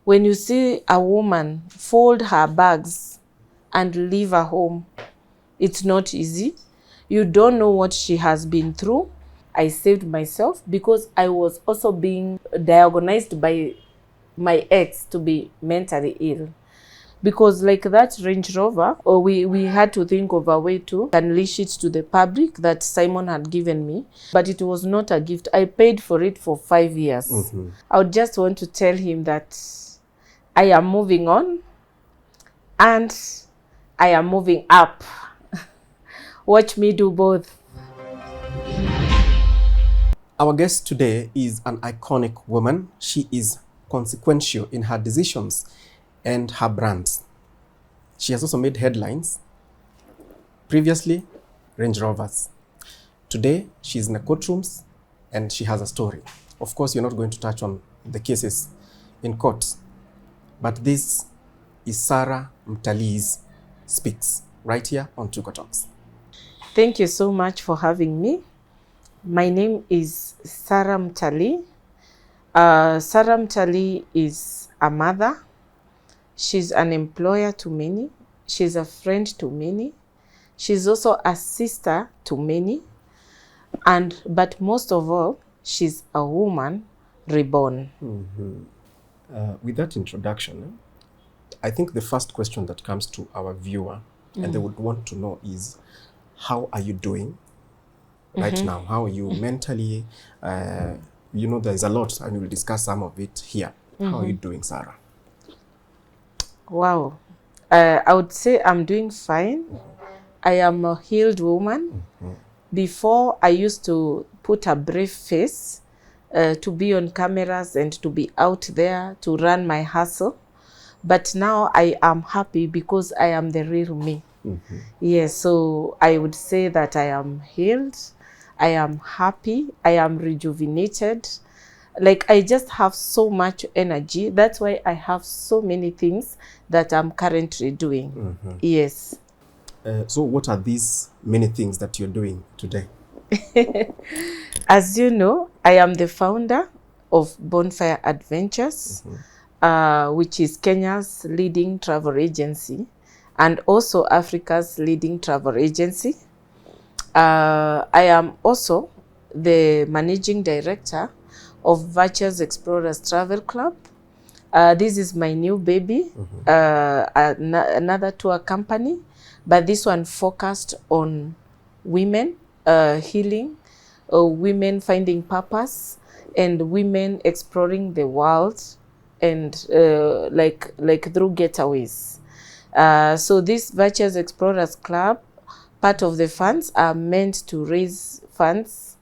When you see a woman fold her bags and leave her home, it's not easy. You don't know what she has been through. I saved myself because I was also being diagnosed by my ex to be mentally ill. Because like that Range Rover, or we had to think of a way to unleash it to the public that Simon had given me. But it was not a gift. I paid for it for 5 years. I would just want to tell him that I am moving on and I am moving up. Watch me do both. Our guest today is an iconic woman. She is consequential in her decisions and her brands. She has also made headlines. Previously, Range Rovers. Today, she's in the courtrooms and she has a story. Of course, you're not going to touch on the cases in court, but this is Sarah Mtalii's Speaks, right here on Tuko Talks. Thank you so much for having me. My name is Sarah Mtalii. Sarah Mtalii is a mother. She's an employer to many. She's a friend to many. She's also a sister to many. But most of all, she's a woman reborn. With that introduction, I think the first question that comes to our viewer and they would want to know is, how are you doing right now? How are you mentally? There's a lot and we'll discuss some of it here. How are you doing, Sarah? Wow. I would say I'm doing fine. I am a healed woman. Before, I used to put a brave face to be on cameras and to be out there to run my hustle. But now I am happy because I am the real me. Yes, so I would say that I am healed. I am happy. I am rejuvenated. Like, I just have so much energy. That's why I have so many things that I'm currently doing. Yes. So what are these many things that you're doing today? As you know, I am the founder of Bonfire Adventures, which is Kenya's leading travel agency and also Africa's leading travel agency. I am also the managing director of Virtuous Explorers Travel Club. This is my new baby, another tour company, but this one focused on women healing, women finding purpose, and women exploring the world, and like through getaways. So this Virtuous Explorers Club, part of the funds are meant to raise funds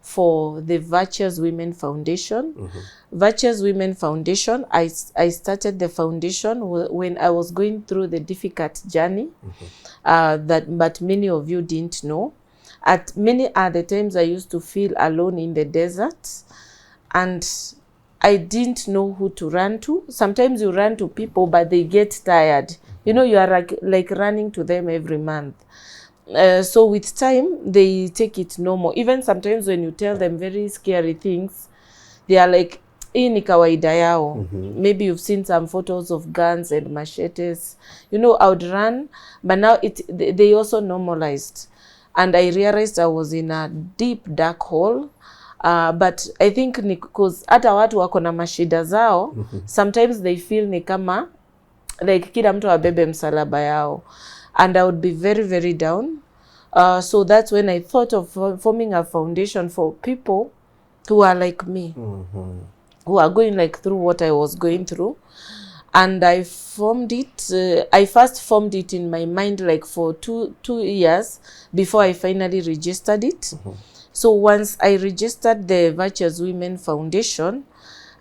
for the Virtuous Women Foundation. Virtuous Women Foundation, I started the foundation when I was going through the difficult journey but many of you didn't know. At many other times, I used to feel alone in the desert and I didn't know who to run to. Sometimes you run to people, but they get tired. You know, you are like running to them every month. So with time, they take it normal. Even sometimes when you tell them very scary things, they are like, hii ni kawaida yao. Maybe you've seen some photos of guns and machetes. You know, I would run, but now they also normalized. And I realized I was in a deep, dark hole. But I think because hata watu wako na mashida zao, sometimes they feel ni kama, like kila mtu abebe msalaba yao. And I would be very, very down. So that's when I thought of forming a foundation for people who are like me, who are going like through what I was going through. And I formed it. I first formed it in my mind like for two years before I finally registered it. So once I registered the Virtuous Women Foundation,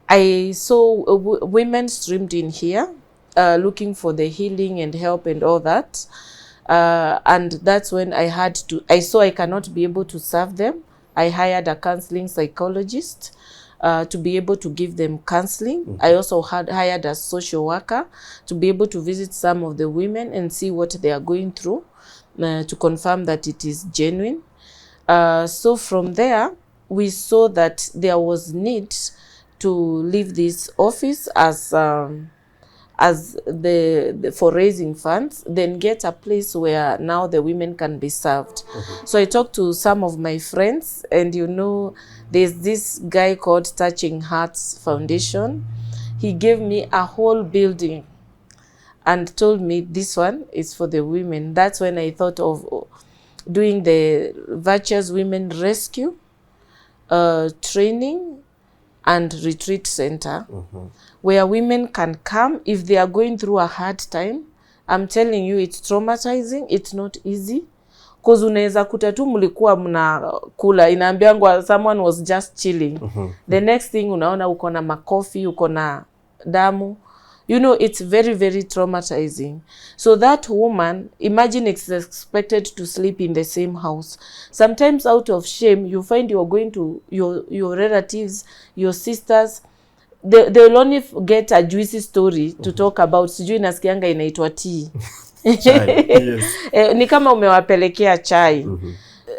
I saw women streamed in here, looking for the healing and help and all that. And that's when I saw I cannot be able to serve them. I hired a counseling psychologist to be able to give them counseling. I also hired a social worker to be able to visit some of the women and see what they are going through, to confirm that it is genuine. So from there, we saw that there was need to leave this office as the for raising funds, then get a place where now the women can be served. So I talked to some of my friends, and you know, there's this guy called Touching Hearts Foundation. He gave me a whole building and told me this one is for the women. That's when I thought of doing the Virtuous Women Rescue training and retreat center, where women can come if they are going through a hard time. I'm telling you, it's traumatizing. It's not easy. Cause unaweza kuta tu mlikuwa mnakula, inaambiangwa someone was just chilling. The next thing unaona uko na makofi, uko na damu. You know, it's very, very traumatizing. So that woman, imagine, it's expected to sleep in the same house. Sometimes out of shame, you find you're going to your relatives, your sisters, they'll only get a juicy story to talk about. Sijui nasikianga inaitwa tea. Chai, yes. Ni kama umewapelekea chai.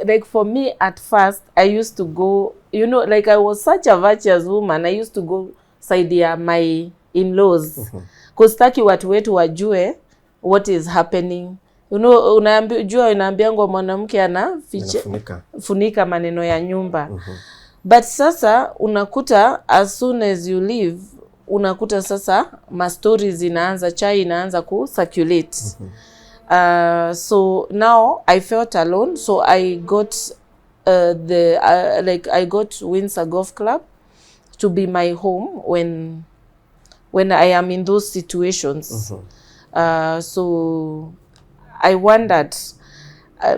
Like for me at first, I used to go, you know, like I was such a virtuous woman. I used to go side ya my in-laws. Kustaki watu wetu wajue what is happening. You know, unaambiangwa mwanamke funika maneno ya nyumba. But sasa unakuta as soon as you leave, unakuta sasa ma stories inaanza, chai inaanza ku circulate. So now I felt alone, so I got I got Windsor Golf Club to be my home when I am in those situations. So I wondered,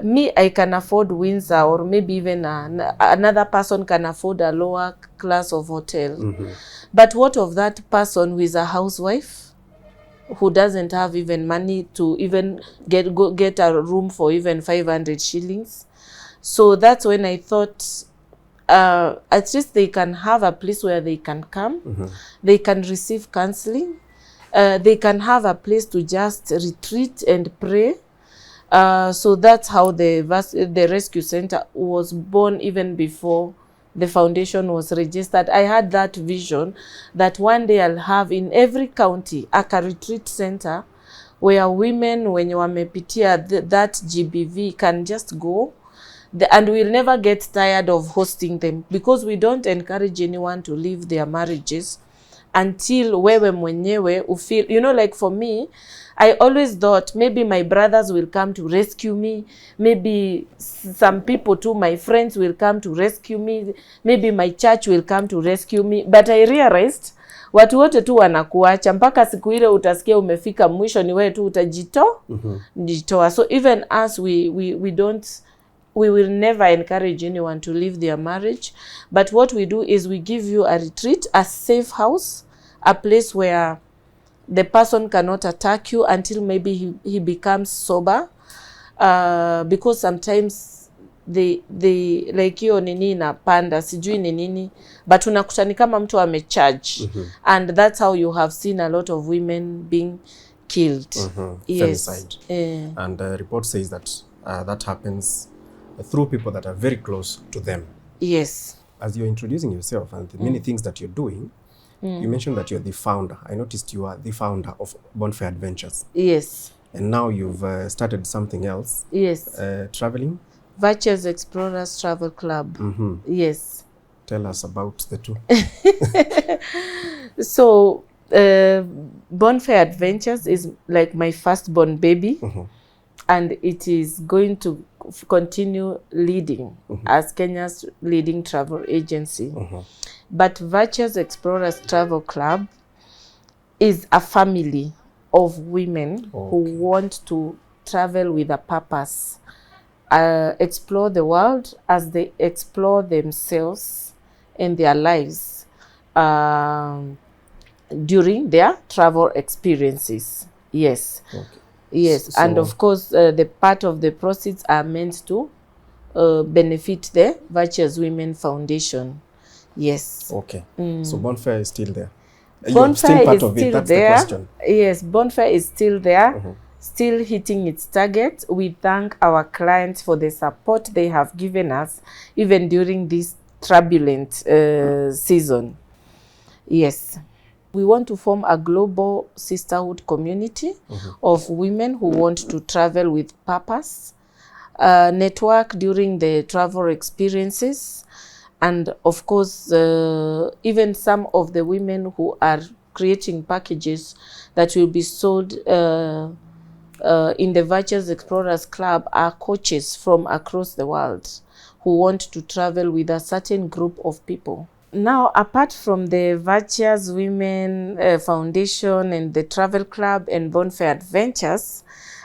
me, I can afford Windsor, or maybe even another person can afford a lower class of hotel. But what of that person who is a housewife, who doesn't have even money to even get a room for even 500 shillings? So that's when I thought, at least they can have a place where they can come, they can receive counseling, they can have a place to just retreat and pray. So that's how the rescue center was born, even before the foundation was registered. I had that vision that one day I'll have in every county a retreat center where women, when you wamepitia that GBV, can just go. And we'll never get tired of hosting them, because we don't encourage anyone to leave their marriages until wewe mwenyewe ufeel, you know, like for me, I always thought maybe my brothers will come to rescue me, maybe some people too, my friends will come to rescue me, maybe my church will come to rescue me. But I realized watu wote tu wanakuacha, mpaka siku ile utasikia umefika mwisho, ni wewe tu utajitoa. So even us, we will never encourage anyone to leave their marriage. But what we do is we give you a retreat, a safe house, a place where the person cannot attack you until maybe he becomes sober. Because sometimes they like hiyo nini inapanda, sijui ni nini, but unakuta ni kama mtu amecharge. And that's how you have seen a lot of women being killed. Yes. Femicide. And the report says that that happens through people that are very close to them. Yes. As you're introducing yourself and the many things that you're doing, you mentioned that you're the founder. I noticed you are the founder of Bonfire Adventures. Yes. And now you've started something else. Yes. Traveling? Virtuous Explorers Travel Club. Yes. Tell us about the two. So, Bonfire Adventures is like my firstborn baby. And it is going to continue leading as Kenya's leading travel agency. But Virtuous Explorers Travel Club is a family of women who want to travel with a purpose, explore the world as they explore themselves and their lives during their travel experiences. Yes. Yes, so, and of course, the part of the proceeds are meant to benefit the Virtuous Women Foundation. Yes. Okay. So Bonfire is still there. Bonfire still part is of still it. That's there. The question. Yes, Bonfire is still there, still hitting its target. We thank our clients for the support they have given us, even during this turbulent season. Yes. We want to form a global sisterhood community of women who want to travel with purpose, network during the travel experiences, and of course, even some of the women who are creating packages that will be sold in the Virtuous Explorers Club are coaches from across the world who want to travel with a certain group of people. Now, apart from the Virtuous Women Foundation and the Travel Club and Bonfire Adventures,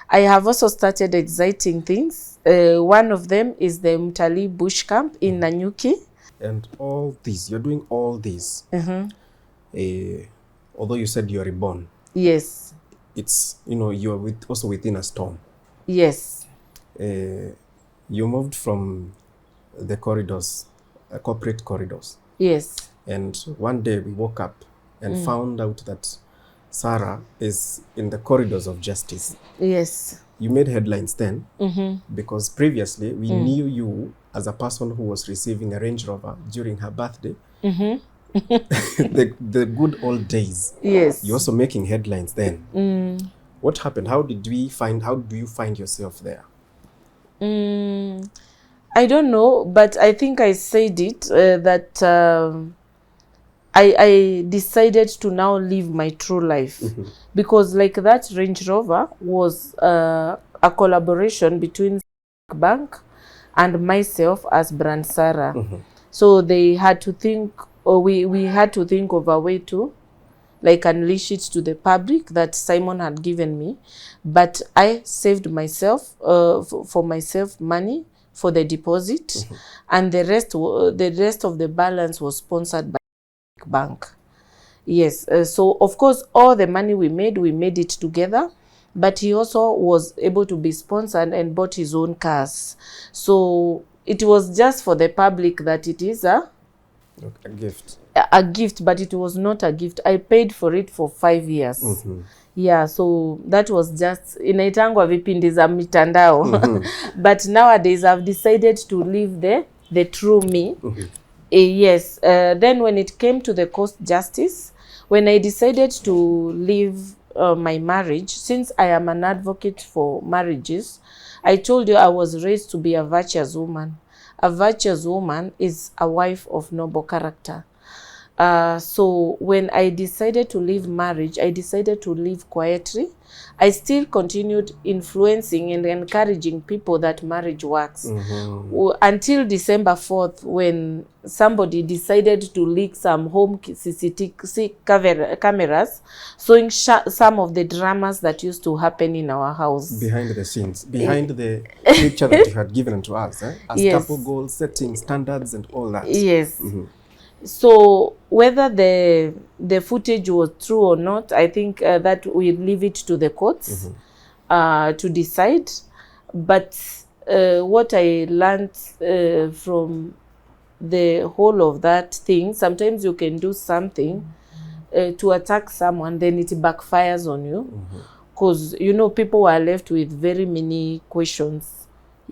I have also started exciting things. One of them is the Mtalii Bush Camp in Nanyuki. And all these, you're doing all these. Although you said you're reborn. Yes. It's, you're also within a storm. Yes. You moved from the corridors, corporate corridors. Yes. And one day we woke up and found out that Sarah is in the corridors of justice. Yes. You made headlines then because previously we knew you as a person who was receiving a Range Rover during her birthday. the good old days. Yes. You're also making headlines then. What happened? How do you find yourself there? I don't know, but I think I said it that I decided to now live my true life because like that Range Rover was a collaboration between Bank and myself as Brand Sarah. So they had to think, or we had to think of a way to like unleash it to the public that Simon had given me. But I saved myself for myself money for the deposit, and the rest of the balance was sponsored by Bank. Yes. So of course all the money we made it together, but he also was able to be sponsored and bought his own cars. So it was just for the public that it is a gift. A gift, but it was not a gift. I paid for it for 5 years. Yeah, so that was just inaitangwa vipindi za mitandao. But nowadays I've decided to live the true me. Yes. Then when it came to the court justice, when I decided to leave my marriage, since I am an advocate for marriages, I told you I was raised to be a virtuous woman. A virtuous woman is a wife of noble character. So when I decided to leave marriage, I decided to live quietly. I still continued influencing and encouraging people that marriage works. Until December 4th, when somebody decided to leak some home CCTV cameras showing some of the dramas that used to happen in our house. Behind the scenes, behind the picture that you had given to us, as Yes. couple goals, setting standards and all that. Yes. So whether the footage was true or not, I think that we leave it to the courts to decide. But what I learned from the whole of that thing, sometimes you can do something to attack someone, then it backfires on you. Because, people are left with very many questions.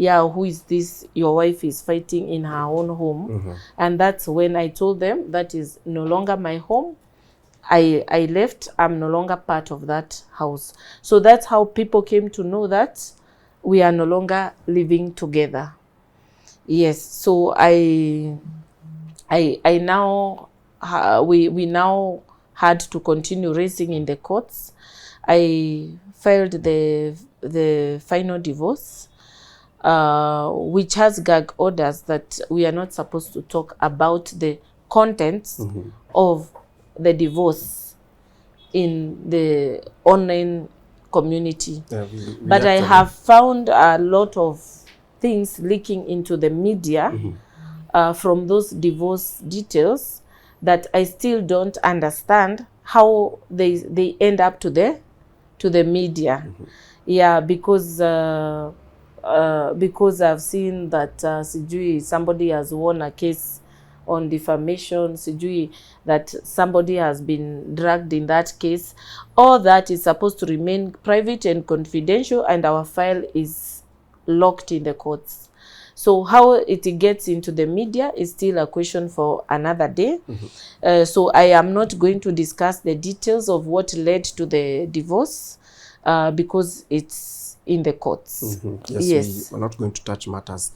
Yeah, who is this? Your wife is fighting in her own home. And that's when I told them that is no longer my home. I left. I'm no longer part of that house. So that's how people came to know that we are no longer living together. Yes. So I now we now had to continue racing in the courts. I filed the final divorce, which has gag orders that we are not supposed to talk about the contents of the divorce in the online community. But I have found a lot of things leaking into the media from those divorce details that I still don't understand how they end up to the media. Yeah, because I've seen that somebody has won a case on defamation, that somebody has been dragged in that case. All that is supposed to remain private and confidential, and our file is locked in the courts. So how it gets into the media is still a question for another day. So I am not going to discuss the details of what led to the divorce because it's in the courts. Yes, we're not going to touch matters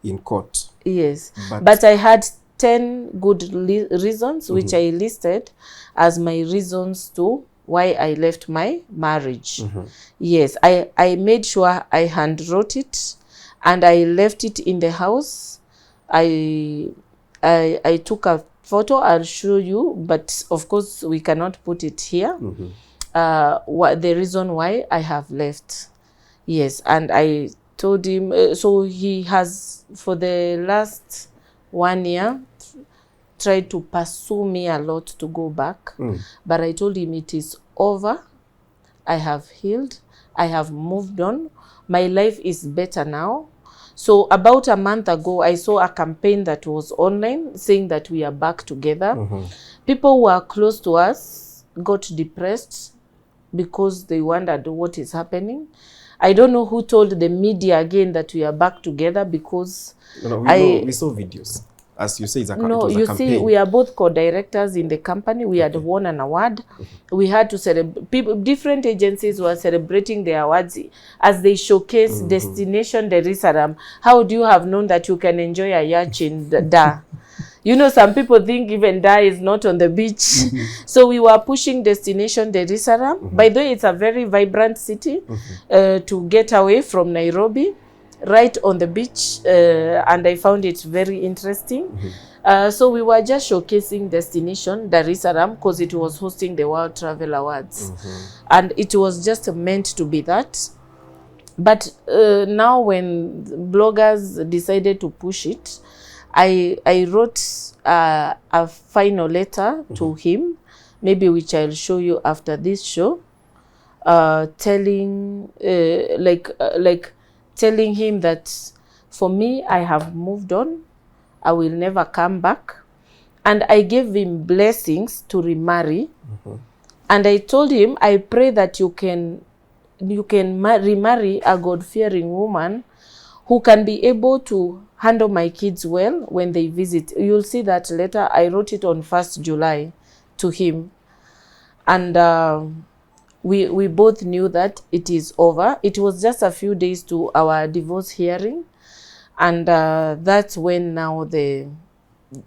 in court. Yes, but I had 10 good reasons which I listed as my reasons to why I left my marriage. Yes, I made sure I handwrote it and I left it in the house. I took a photo. I'll show you, but of course we cannot put it here. What the reason why I have left. Yes, and I told him, so he has for the last 1 year tried to pursue me a lot to go back, but I told him it is over. I have healed. I have moved on. My life is better now. So about a month ago, I saw a campaign that was online saying that we are back together. People who are close to us got depressed because they wondered what is happening. I don't know who told the media again that we are back together because we saw videos. As you say, it was a campaign. See, we are both co-directors in the company. We had won an award. We had to celebrate. Different agencies were celebrating their awards as they showcase Destination Dar es Salaam. How do you have known that you can enjoy a yacht in Dar? You know, some people think even Dar is not on the beach. So we were pushing Destination Dar es Salaam. By the way, it's a very vibrant city to get away from Nairobi, right on the beach, and I found it very interesting. So we were just showcasing Destination Dar es Salaam because it was hosting the World Travel Awards. And it was just meant to be that. But now when bloggers decided to push it, I wrote a final letter to him, maybe which I'll show you after this show, telling telling him that for me, I have moved on. I will never come back. And I gave him blessings to remarry. And I told him, I pray that you can remarry a God-fearing woman who can be able to handle my kids well when they visit. You'll see that letter. I wrote it on 1st July to him. And we both knew that it is over. It was just a few days to our divorce hearing. And that's when now the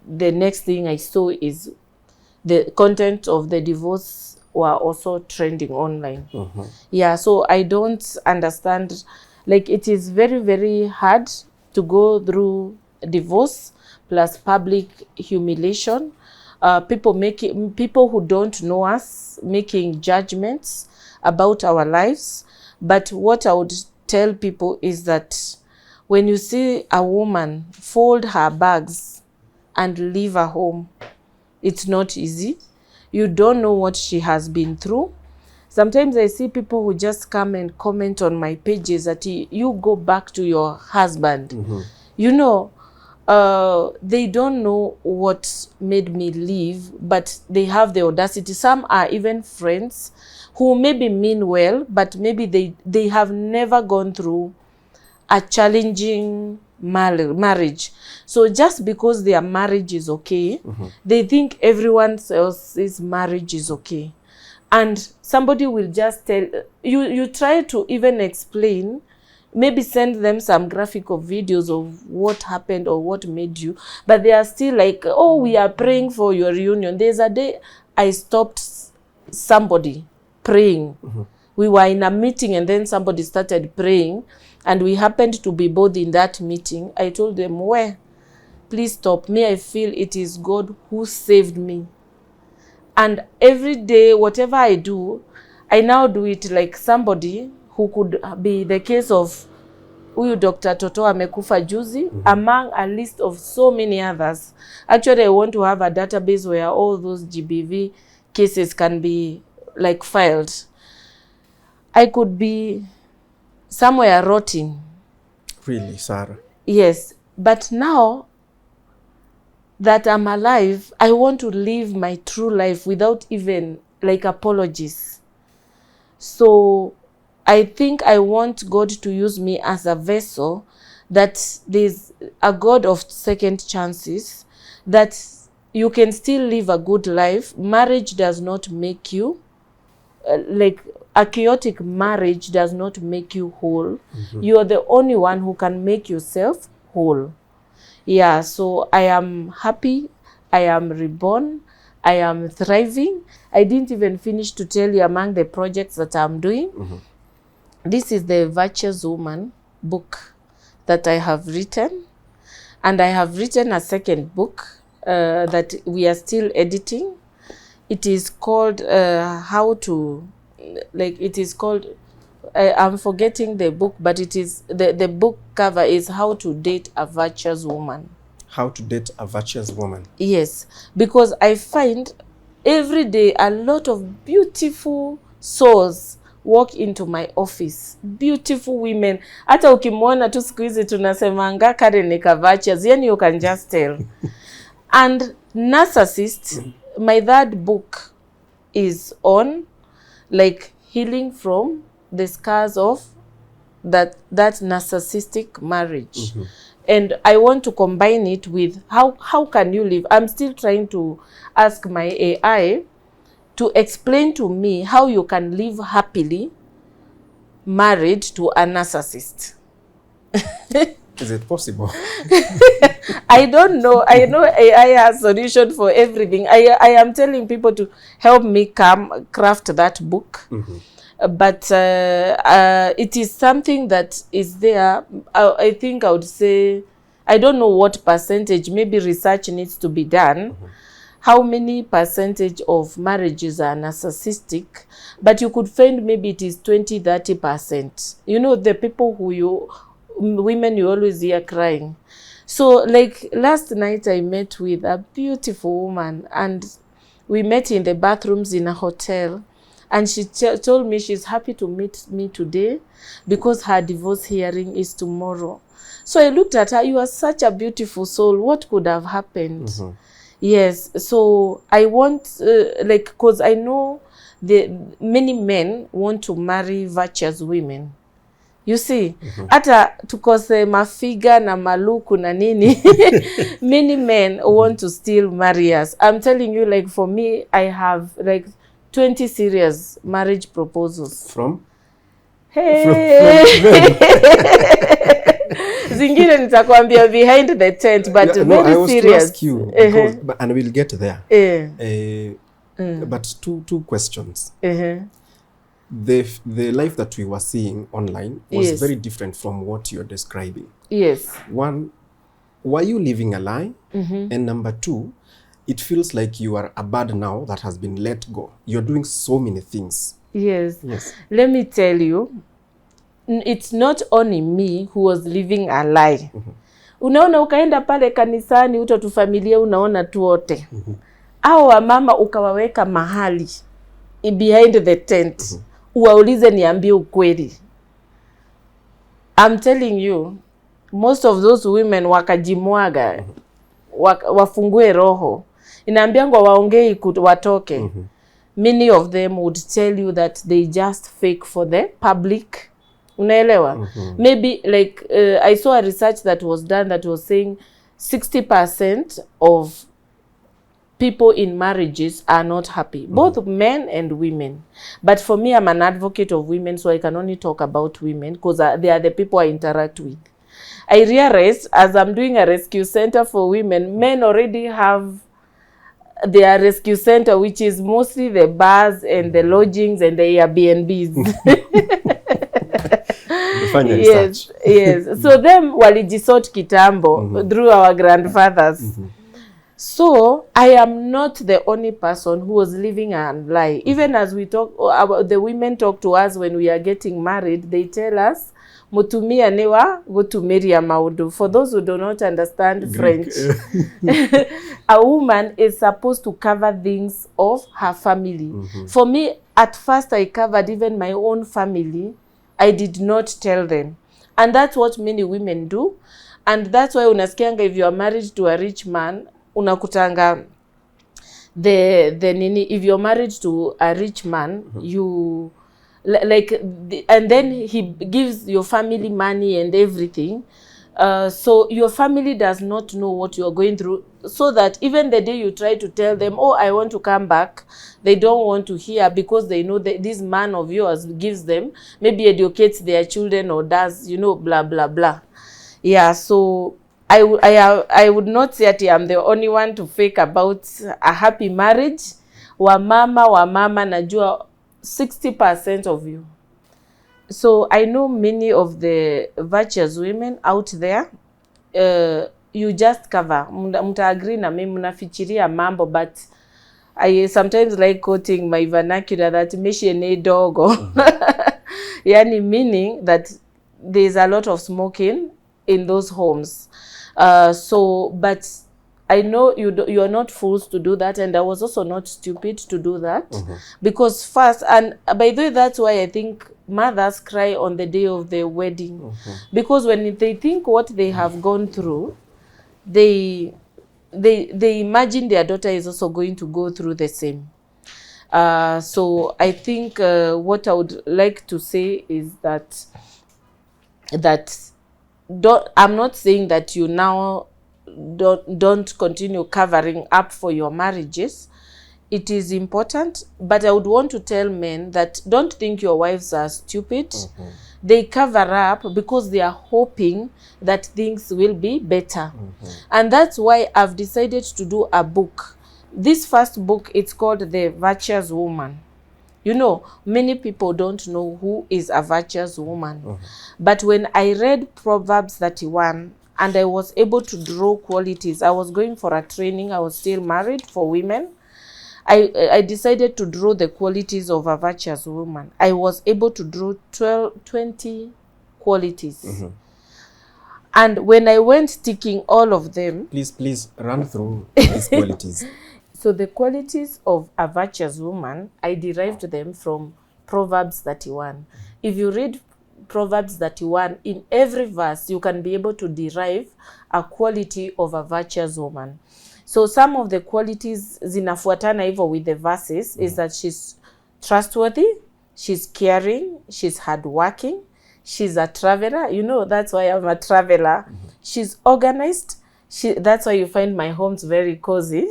next thing I saw is the content of the divorce were also trending online. Yeah, so I don't understand. Like, it is very, very hard to go through divorce plus public humiliation. People who don't know us making judgments about our lives. But what I would tell people is that when you see a woman fold her bags and leave her home, it's not easy. You don't know what she has been through. Sometimes I see people who just come and comment on my pages that you go back to your husband. You know, they don't know what made me leave, but they have the audacity. Some are even friends who maybe mean well, but maybe they have never gone through a challenging marriage. So just because their marriage is okay, they think everyone else's marriage is okay. And somebody will just tell you try to even explain, maybe send them some graphic of videos of what happened or what made you, but they are still like, oh, we are praying for your reunion. There's a day I stopped somebody praying. We were in a meeting and then somebody started praying and we happened to be both in that meeting. I told them, where? Please stop. Me, I feel it is God who saved me. And every day, whatever I do, I now do it like somebody who could be the case of huyu Dr. Toto amekufa juzi, among a list of so many others. Actually, I want to have a database where all those GBV cases can be like filed. I could be somewhere rotting. Really, Sarah? Yes, but now that I'm alive, I want to live my true life without even like apologies. So I think I want God to use me as a vessel that there's a God of second chances, that you can still live a good life. Marriage does not make you, like a chaotic marriage does not make you whole. You are the only one who can make yourself whole. Yeah, so I am happy, I am reborn, I am thriving. I didn't even finish to tell you among the projects that I'm doing. This is the Virtuous Woman book that I have written. And I have written a second book that we are still editing. It is called I'm forgetting the book, but it is, the book cover is How to Date a Virtuous Woman. How to Date a Virtuous Woman. Yes, because I find every day a lot of beautiful souls walk into my office. Beautiful women. Hata ukimwona tu siku hizi tunasemanga Karen ni virtuous. Yani you can just tell. And narcissist, my third book is on like healing from the scars of that narcissistic marriage. And I want to combine it with how can you live. I'm still trying to ask my AI to explain to me how you can live happily married to a narcissist. Is it possible? I don't know. I know AI has solution for everything. I am telling people to help me craft that book. But it is something that is there. I think I would say, I don't know what percentage, maybe research needs to be done. How many percentage of marriages are narcissistic? But you could find maybe it is 20-30%. You know, the people women you always hear crying. So like last night I met with a beautiful woman, and we met in the bathrooms in a hotel. And she told me she's happy to meet me today because her divorce hearing is tomorrow. So I looked at her. You are such a beautiful soul. What could have happened? Yes. So I want, because I know many men want to marry virtuous women. You see, hata tukose mafiga na maluku na nini, many men want to still marry us. I'm telling you, like for me, I have like 20 serious marriage proposals. From? Hey. Zingine nitakwambia behind the tent, but yeah, very I was serious. To ask you, because, and we'll get there. But two questions. The life that we were seeing online was very different from what you're describing. Yes. One, were you living a lie? And number two, it feels like you are a bird now that has been let go. You're doing so many things. Yes. Let me tell you, it's not only me who was living a lie. Unaona ukaenda pale kanisani utotufamilia unaona tu wote. Au wamama ukawaweka mahali behind the tent. Uwaulize niambie ukweli. I'm telling you, most of those women wakajimwaga, wafungue roho. Inaambiangwa waongei watoke. Many of them would tell you that they just fake for the public. Unaelewa? Maybe like I saw a research that was done that was saying 60% of people in marriages are not happy, both men and women. But for me, I'm an advocate of women, so I can only talk about women because they are the people I interact with. I realized as I'm doing a rescue center for women, men already have their rescue center, which is mostly the bars and the lodgings and the Airbnbs. Yes. So them walijisort kitambo through our grandfathers. So I am not the only person who was living a lie. Even as we talk about, the women talk to us when we are getting married, they tell us, mutumia newa gutumiria maudu. For those who do not understand French, a woman is supposed to cover things of her family. For me, at first I covered even my own family. I did not tell them. And that's what many women do. And that's why unasikianga if you are married to a rich man, unakutanga if you're married to a rich man, you and then he gives your family money and everything. So your family does not know what you are going through, so that even the day you try to tell them, oh, I want to come back, they don't want to hear, because they know that this man of yours gives them, maybe educates their children or does, you know, blah, blah, blah. Yeah, so I would not say that I'm the only one to fake about a happy marriage. Wamama, najua 60% of you. So I know many of the virtuous women out there, you just cover. Mta agree na mimi mnafichiria mambo, but I sometimes like quoting my vernacular that meshene dogo. Yani meaning that there's a lot of smoking in those homes. So, but I know you are not fools to do that, and I was also not stupid to do that. Because first, and by the way, that's why I think mothers cry on the day of their wedding. Because when they think what they have gone through, they imagine their daughter is also going to go through the same. So I think what I would like to say is that I'm not saying that you now don't continue covering up for your marriages. It is important, but I would want to tell men that don't think your wives are stupid. They cover up because they are hoping that things will be better. And that's why I've decided to do a book. This first book, it's called The Virtuous Woman. You know, many people don't know who is a virtuous woman. But when I read Proverbs 31 and I was able to draw qualities, I was going for a training, I was still married, for women. I decided to draw the qualities of a virtuous woman. I was able to draw 20 qualities. And when I went ticking all of them... Please run through these qualities. So the qualities of a virtuous woman, I derived them from Proverbs 31. If you read Proverbs 31, in every verse, you can be able to derive a quality of a virtuous woman. So some of the qualities zinafuatana hivyo with the verses is that she's trustworthy, she's caring, she's hardworking, she's a traveler. You know, that's why I'm a traveler. She's organized. That's why you find my homes very cozy.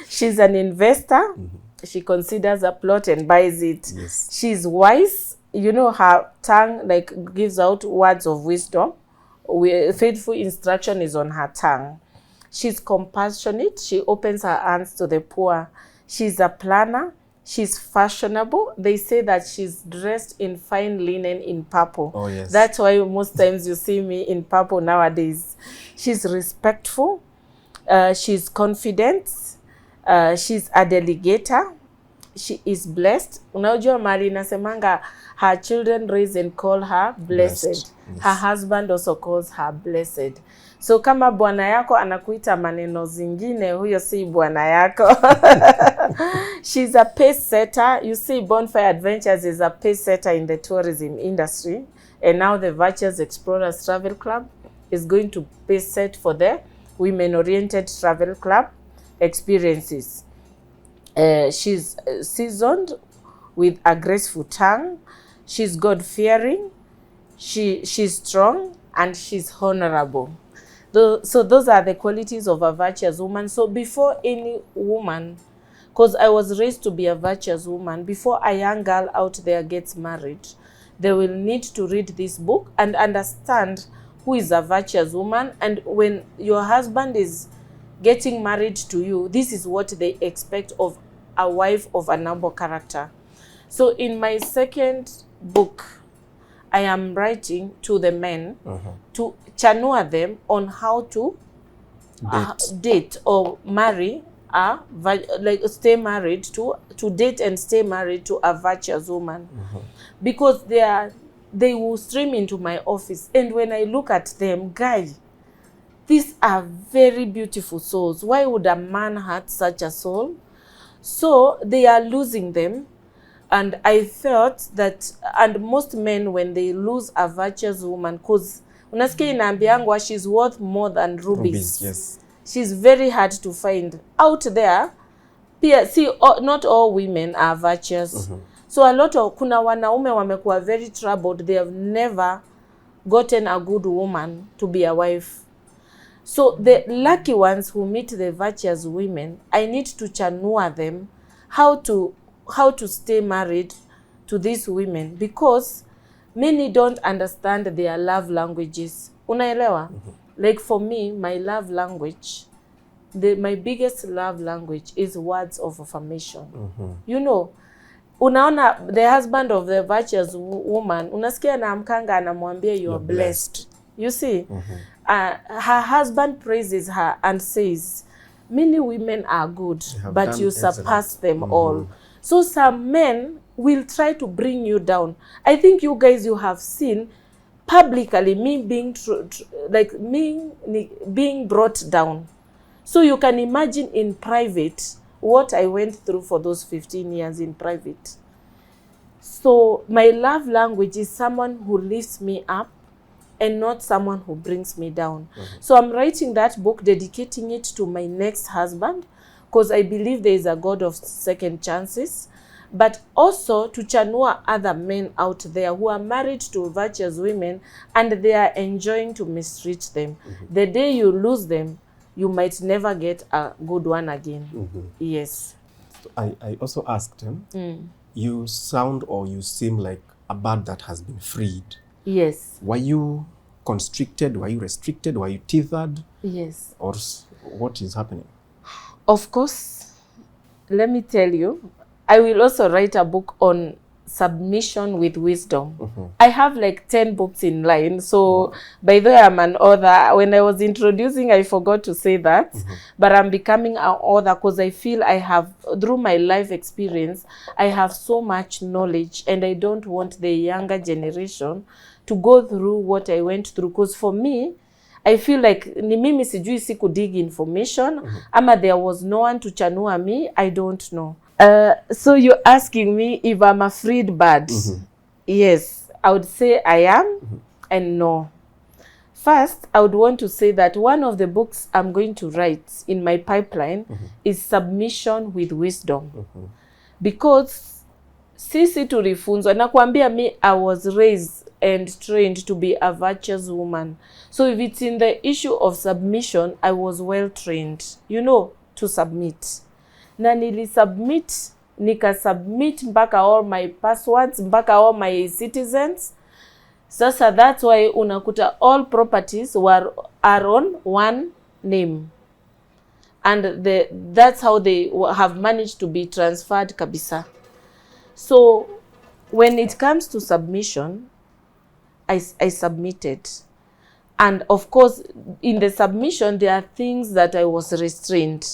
She's an investor. She considers a plot and buys it. She's wise. You know, her tongue like gives out words of wisdom. Faithful instruction is on her tongue. She's compassionate. She opens her hands to the poor. She's a planner. She's fashionable. They say that she's dressed in fine linen in purple. Oh, yes. That's why most times you see me in purple nowadays. She's respectful. She's confident. She's a delegator. She is blessed. Unajua Mari nasemanga, her children raise and call her blessed. Yes. Her husband also calls her blessed. So kama bwana yako anakuita maneno zingine, huyo si bwana yako. She's a pace setter. You see, Bonfire Adventures is a pace setter in the tourism industry. And now the Virtuous Explorers Travel Club is going to pace set for the women-oriented travel club experiences. She's seasoned with a graceful tongue. She's God-fearing. She's strong, and she's honorable. So those are the qualities of a virtuous woman. So before any woman, because I was raised to be a virtuous woman, before a young girl out there gets married, they will need to read this book and understand who is a virtuous woman. And when your husband is getting married to you, this is what they expect of a wife of a noble character. So in my second book, I am writing to the men to chanua them on how to date or marry, stay married to date and stay married to a virtuous woman. Because they will stream into my office, and when I look at them, guys, these are very beautiful souls. Why would a man hurt such a soul? So they are losing them. And I felt that, and most men, when they lose a virtuous woman, because unasikia inaambiangwa she's worth more than rubies. Yes. She's very hard to find. Out there, see, not all women are virtuous. So a lot of, kuna wanaume wamekuwa very troubled. They have never gotten a good woman to be a wife. So the lucky ones who meet the virtuous women, I need to chanua them how to stay married to these women, because many don't understand their love languages. Unaelewa? Like for me, my love language, my biggest love language is words of affirmation. You know, unaona the husband of the virtuous woman, unasikia anaamkanga anamwambia you are blessed. You see? Her husband praises her and says, many women are good, but you surpass them all. So some men will try to bring you down. I think you guys, you have seen publicly me being being brought down. So you can imagine in private what I went through for those 15 years in private. So my love language is someone who lifts me up and not someone who brings me down. So I'm writing that book, dedicating it to my next husband, because I believe there is a God of second chances, but also to chanua other men out there who are married to virtuous women and they are enjoying to mistreat them. The day you lose them, you might never get a good one again. Yes. I also asked him, you sound or you seem like a bird that has been freed. Yes. Were you constricted? Were you restricted? Were you tethered? Yes. Or what is happening? Of course, let me tell you, I will also write a book on submission with wisdom. I have like 10 books in line. So by the way, I'm an author. When I was introducing, I forgot to say that. But I'm becoming an author because I feel I have, through my life experience, I have so much knowledge, and I don't want the younger generation to go through what I went through. Because for me, I feel like ni mimi sijui siku dig information, ama there was no one to chanua me, I don't know. So you're asking me if I'm a freed bird. Yes, I would say I am and no. First, I would want to say that one of the books I'm going to write in my pipeline is Submission with Wisdom. Because sisi tulifunzwa, nakwambia me, I was raised and trained to be a virtuous woman. So if it's in the issue of submission, I was well trained, you know, to submit. Na nilisubmit, nika-submit mpaka all my passwords, mpaka all my citizens. Sasa that's why unakuta all properties are on one name. And that's how they have managed to be transferred kabisa. So when it comes to submission, I submitted. And of course, in the submission, there are things that I was restrained.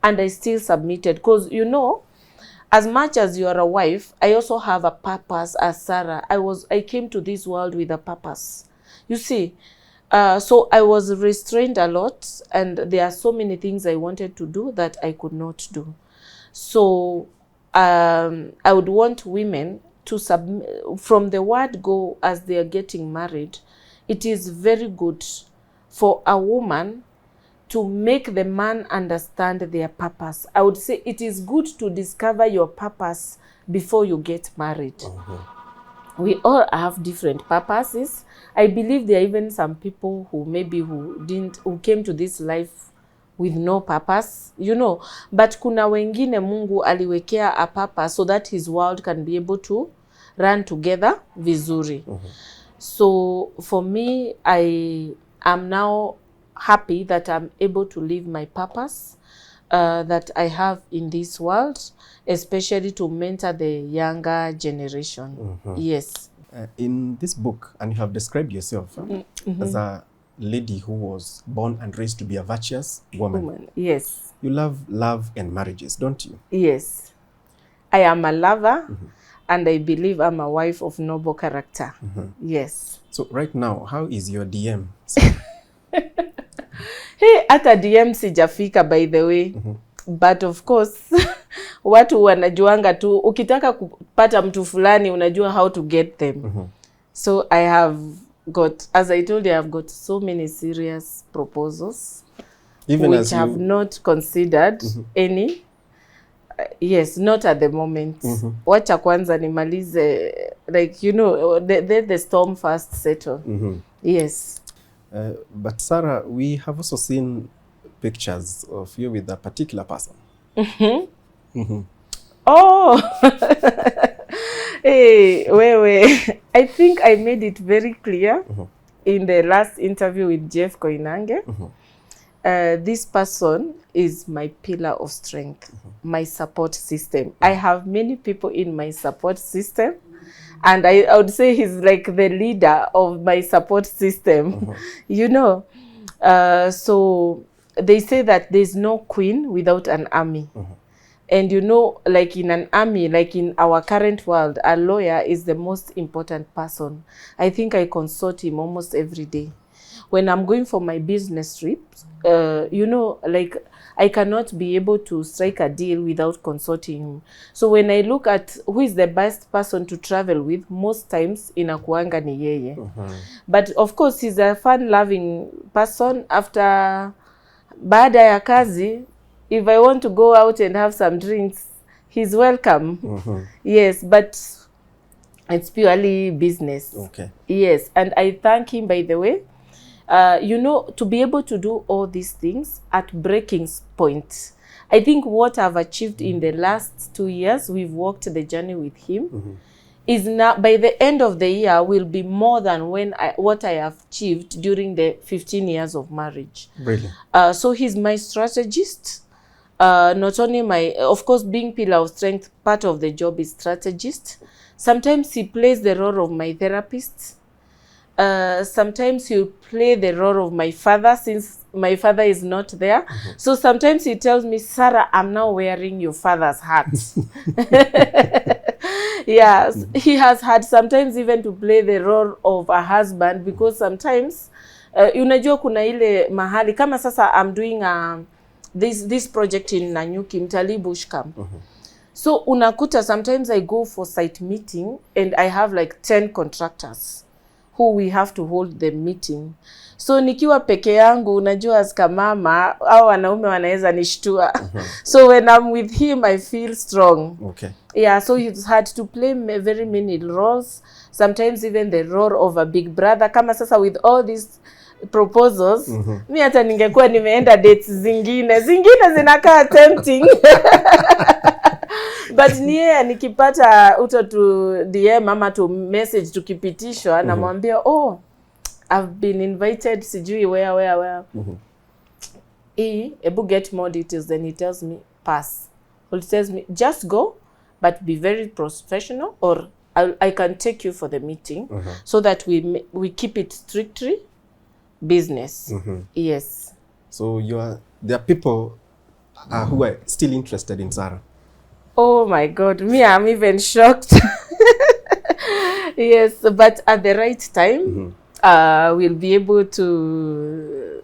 And I still submitted. Because, you know, as much as you are a wife, I also have a purpose as Sarah. I came to this world with a purpose. You see, so I was restrained a lot. And there are so many things I wanted to do that I could not do. So I would want women to submit. From the word go, as they are getting married, it is very good for a woman to make the man understand their purpose. I would say it is good to discover your purpose before you get married. We all have different purposes. I believe there are even some people who who came to this life with no purpose, you know. But kuna wengine Mungu aliwekea a purpose so that his world can be able to run together vizuri. So for me, I am now happy that I'm able to live my purpose that I have in this world, especially to mentor the younger generation. Yes. In this book, and you have described yourself as a lady who was born and raised to be a virtuous woman. Yes. You love love and marriages, don't you? Yes. I am a lover, and I believe I'm a wife of noble character. Yes. So right now, how is your DM? Hey, hata DM sijafika, by the way. But of course, watu wanajuanga tu, ukitaka kupata mtu fulani, unajua how to get them. So I have got, as I told you, I have got so many serious proposals, Even which as you have not considered any. Yes, not at the moment. Wacha kwanza nimalize like, you know, the storm first settle. Yes. But Sarah, we have also seen pictures of you with a particular person. Oh, hey, wait. I think I made it very clear in the last interview with Jeff Koinange. This person is my pillar of strength, my support system. I have many people in my support system, and I would say he's like the leader of my support system. You know, so they say that there's no queen without an army. And you know, like in an army, like in our current world, a lawyer is the most important person. I think I consult him almost every day. When I'm going for my business trips, you know, like I cannot be able to strike a deal without consulting him. So when I look at who is the best person to travel with, most times inakuanga ni yeye. But of course, he's a fun-loving person. After baada ya kazi, if I want to go out and have some drinks, he's welcome. Yes, but it's purely business. Okay. Yes, and I thank him, by the way. You know, to be able to do all these things at breaking point. I think what I've achieved in the last 2 years, we've walked the journey with him, is now, by the end of the year, will be more than what I have achieved during the 15 years of marriage. Really? So he's my strategist. Not only my, of course, being pillar of strength, part of the job is strategist. Sometimes he plays the role of my therapist. Sometimes he'll play the role of my father, since my father is not there. So sometimes he tells me, Sarah, I'm now wearing your father's hat. Yes, he has had sometimes even to play the role of a husband, because sometimes, unajua kuna ile mahali, kama sasa I'm doing this project in Nanyuki, Mtalii bush camp. So unakuta sometimes I go for site meeting and I have like 10 contractors who we have to hold the meeting. So nikiwa peke yangu, unajua as mama, au wanaume wanaweza nishtua. So when I'm with him, I feel strong. Okay. Yeah, so he's had to play very many roles. Sometimes even the role of a big brother. Kama sasa with all these proposals, mi hata ningekuwa nimeenda dates zingine zinakaa tempting. But niye nikipata uto tu DM ama tu message tukipitishwa, namwambia, oh, I've been invited sijui where. Ebu get more details. Then he tells me, pass. He tells me, just go, but be very professional, or I can take you for the meeting, so that we keep it strictly business. Yes. So there are people who are still interested in Sarah. Oh my God, me, I'm even shocked. Yes, but at the right time, we'll be able to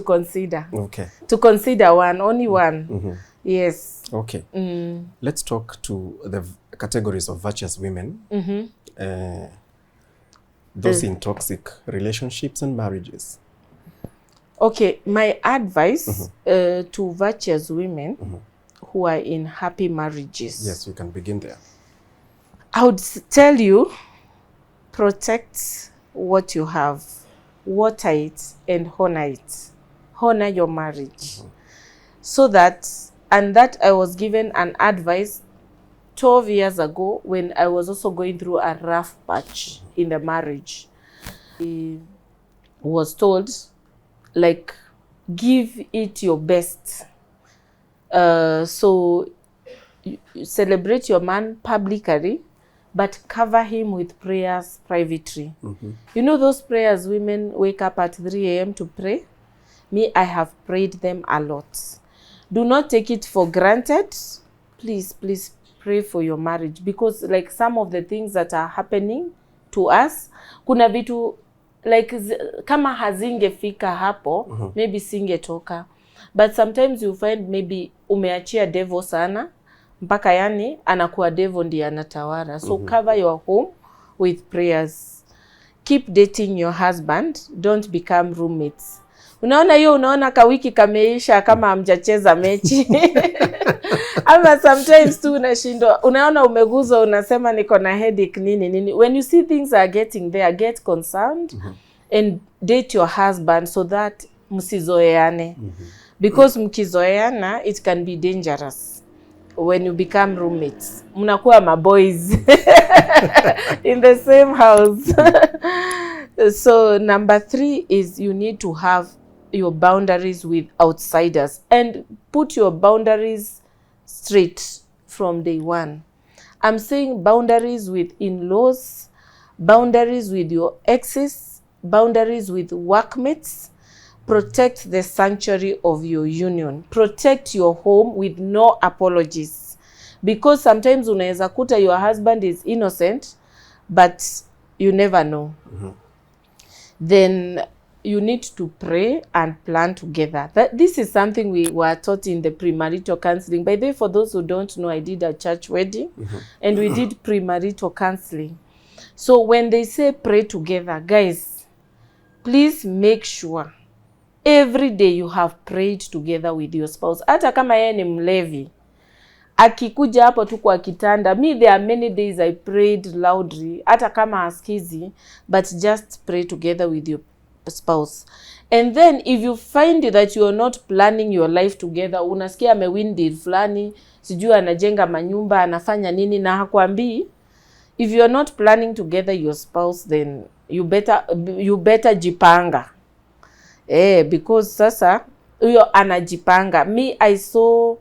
consider. Okay. To consider only one. Yes. Okay. Let's talk to the categories of virtuous women. Those in toxic relationships and marriages. Okay, my advice to virtuous women who are in happy marriages. Yes, we can begin there. I would tell you, protect what you have, water it, and honor it. Honor your marriage. So that, and that I was given an advice 12 years ago when I was also going through a rough patch in the marriage. I was told, like, give it your best. So you celebrate your man publicly, but cover him with prayers privately. You know those prayers women wake up at 3 a.m. to pray? Me, I have prayed them a lot. Do not take it for granted. Please, please pray for your marriage, because like some of the things that are happening to us, kuna vitu like kama hazingefika hapo, maybe singetoka. But sometimes you find maybe umeachia devil sana, mpaka yani anakuwa devil ndiye anatawala. So cover your home with prayers. Keep dating your husband. Don't become roommates. Unaona hiyo, unaona ka wiki kameisha kama hamjacheza mechi. Ama sometimes tu unashindwa, unaona umeguzwa, unasema niko na headache nini. When you see things are getting there, get concerned and date your husband so that msizoeane. Because mkizoeana, it can be dangerous. When you become roommates, mnakuwa maboys in the same house. So number 3 is you need to have your boundaries with outsiders and put your boundaries straight from day one. I'm saying boundaries with in-laws, boundaries with your exes, boundaries with workmates. Protect the sanctuary of your union. Protect your home with no apologies. Because sometimes unaweza kuta your husband is innocent, but you never know. Then you need to pray and plan together. This is something we were taught in the premarital counseling. By the way, for those who don't know, I did a church wedding and we did premarital counseling. So when they say pray together, guys, please make sure every day you have prayed together with your spouse. Hata kama yeye ni mlevi, akikuja hapo tu kwa kitanda, there are many days I prayed loudly, hata kama askizi, but just pray together with your spouse. And then if you find that you are not planning your life together, unasikia amewin deal fulani, sijui anajenga manyumba, anafanya nini na hakwambii, if you are not planning together your spouse, then you better jipanga. Because sasa huyo anajipanga. I saw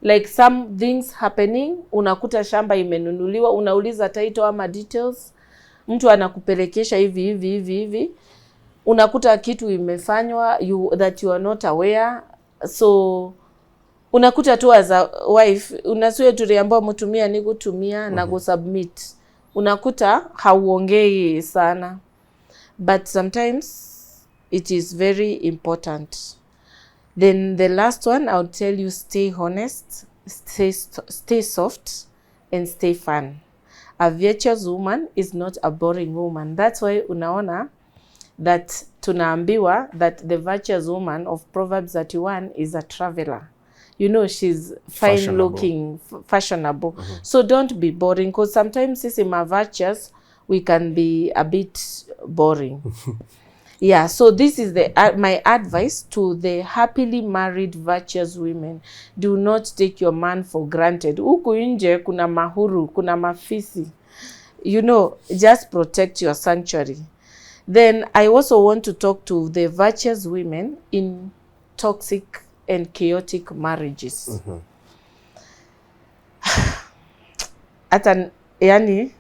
like some things happening. Unakuta shamba imenunuliwa, unauliza title ama details, mtu anakupelekesha hivi. Unakuta kitu imefanywa that you are not aware. So unakuta tu as a wife, unasiwe tuliambiwa mtumia ni kutumia na kusubmit. Unakuta hauongei sana. But sometimes it is very important. Then the last one, I'll tell you, stay honest, stay soft, and stay fun. A virtuous woman is not a boring woman. That's why unaona that tunaambiwa that the virtuous woman of Proverbs 31 is a traveler. You know, she's fine looking, fashionable. So don't be boring, because sometimes sisi ma virtuous, we can be a bit boring. Yeah, so this is my advice to the happily married virtuous women. Do not take your man for granted. Huku nje kuna mahuru, kuna mafisi. You know, just protect your sanctuary. Then I also want to talk to the virtuous women in toxic and chaotic marriages. Yani,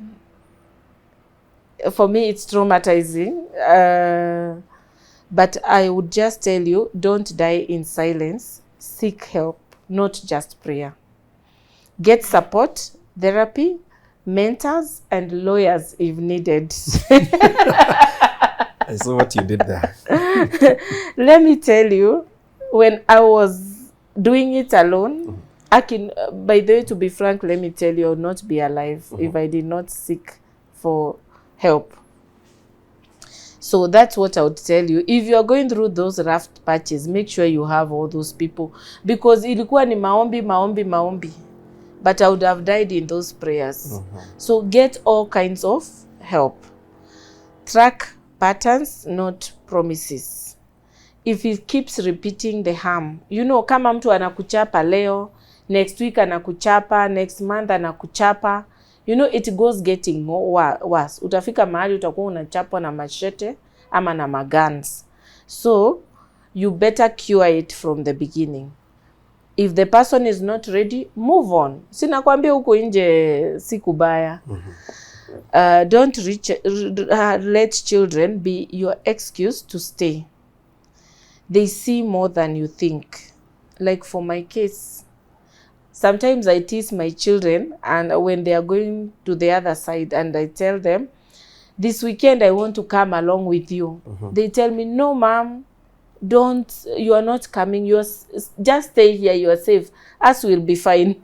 for me it's traumatizing, but I would just tell you, don't die in silence. Seek help, not just prayer. Get support, therapy, mentors, and lawyers if needed. I saw what you did there. Let me tell you, when I was doing it alone, I can, by the way, to be frank, let me tell you, I would not be alive if I did not seek for help. So that's what I would tell you. If you are going through those rough patches, make sure you have all those people, because ilikuwa ni maombi, but I would have died in those prayers. So get all kinds of help. Track patterns, not promises. If it keeps repeating the harm, you know, kama mtu anakuchapa leo, next week anakuchapa, next month anakuchapa, you know, it goes getting worse. Utafika mahali utakuwa unachapwa na machete ama na magans. So you better cure it from the beginning. If the person is not ready, move on. Sina kwambia huko nje si kubaya. Don't let children be your excuse to stay. They see more than you think. Like for my case, sometimes I tease my children, and when they are going to the other side and I tell them, this weekend I want to come along with you. They tell me, no, mom, don't, you are not coming. Just stay here, you are safe. Us will be fine.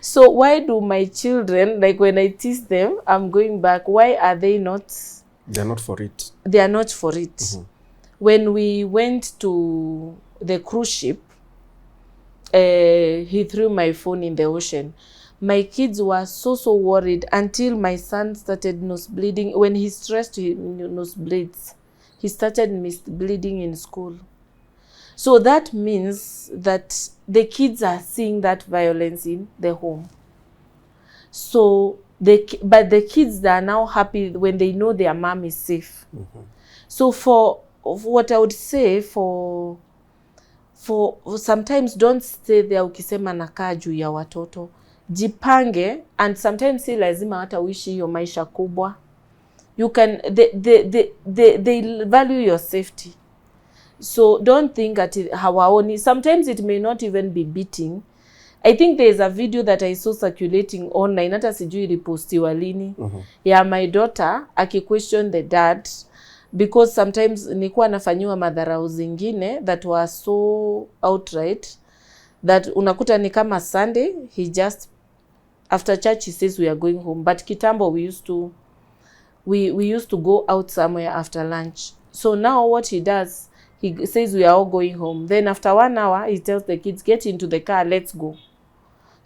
So why do my children, like when I tease them, I'm going back, why are they not? They're not for it. They are not for it. When we went to the cruise ship, he threw my phone in the ocean. My kids were so worried until my son started nose bleeding. When he stressed, he nose bleeds. He started bleeding in school. So that means that the kids are seeing that violence in the home. So but the kids are now happy when they know their mom is safe. So for what I would say, for sometimes don't stay there ukisema nakaa juu ya watoto. Jipange, and sometimes si lazima hata uishi hiyo maisha kubwa. You can, they value your safety. So don't think that hawaoni. Sometimes it may not even be beating. I think there's a video that I saw circulating online, hata sijui ilipostiwa lini, ya my daughter question the dad, because sometimes nilikuwa nafanyiwa madharau zingine that were so outright that unakuta ni kama Sunday, he just after church he says we are going home, but kitambo we used to go out somewhere after lunch. So now what he does, he says we are all going home. Then after 1 hour, he tells the kids, get into the car, let's go.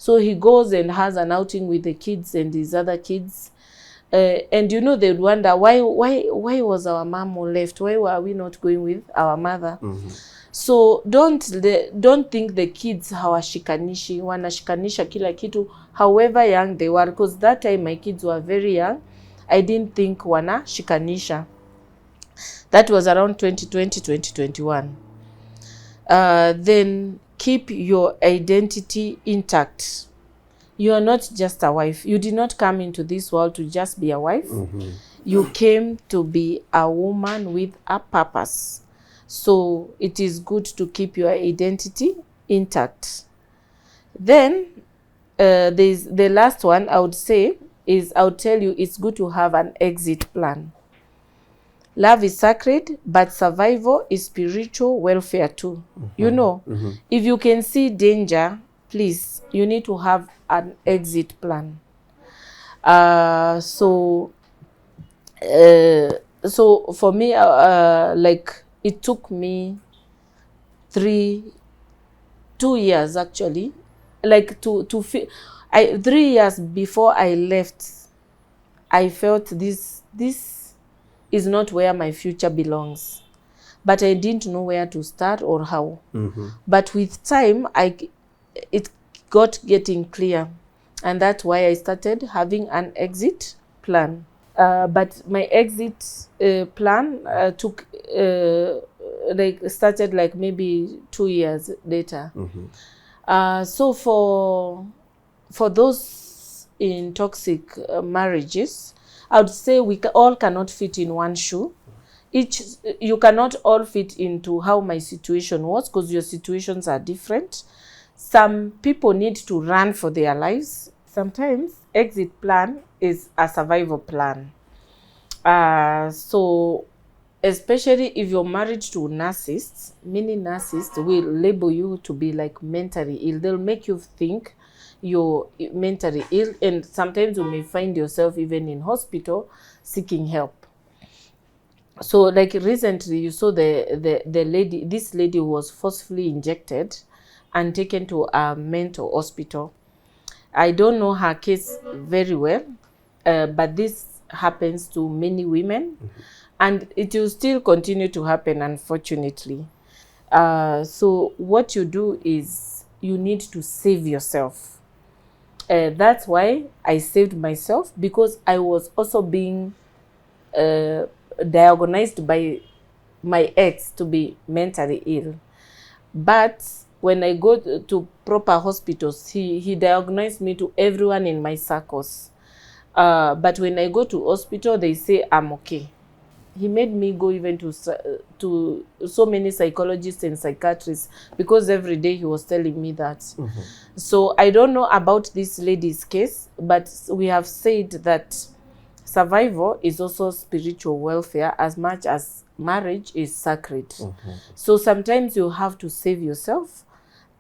So he goes and has an outing with the kids and his other kids. And you know, they would wonder, why was our mom left? Why were we not going with our mother? So don't think the kids hawashikanishi, wanashikanisha kila kitu, however young they were. Because that time my kids were very young. I didn't think wanashikanisha. That was around 2020, 2021. Then keep your identity intact. You are not just a wife. You did not come into this world to just be a wife. You came to be a woman with a purpose. So it is good to keep your identity intact. Then there's the last one I would say is, I would tell you it's good to have an exit plan. Love is sacred, but survival is spiritual welfare too. You know, if you can see danger, please, you need to have an exit plan. So for me, like it took me 2 years actually, like to feel. 3 years before I left, I felt this is not where my future belongs, but I didn't know where to start or how. But with time, it got getting clear, and that's why I started having an exit plan. But my exit plan took started like maybe 2 years later. So for those in toxic marriages, I would say we all cannot fit in one shoe. You cannot all fit into how my situation was, because your situations are different. Some people need to run for their lives. Sometimes exit plan is a survival plan. So especially if you're married to narcissists, many narcissists will label you to be like mentally ill. They'll make you think you're mentally ill, and sometimes you may find yourself even in hospital seeking help. So like recently you saw the lady, this lady was forcefully injected and taken to a mental hospital. I don't know her case very well, but this happens to many women, and it will still continue to happen, unfortunately. So what you do is you need to save yourself. That's why I saved myself, because I was also being diagnosed by my ex to be mentally ill. But when I go to proper hospitals, he diagnosed me to everyone in my circles. But when I go to hospital, they say I'm okay. He made me go even to so many psychologists and psychiatrists, because every day he was telling me that. So I don't know about this lady's case, but we have said that survival is also spiritual welfare as much as marriage is sacred. So sometimes you have to save yourself,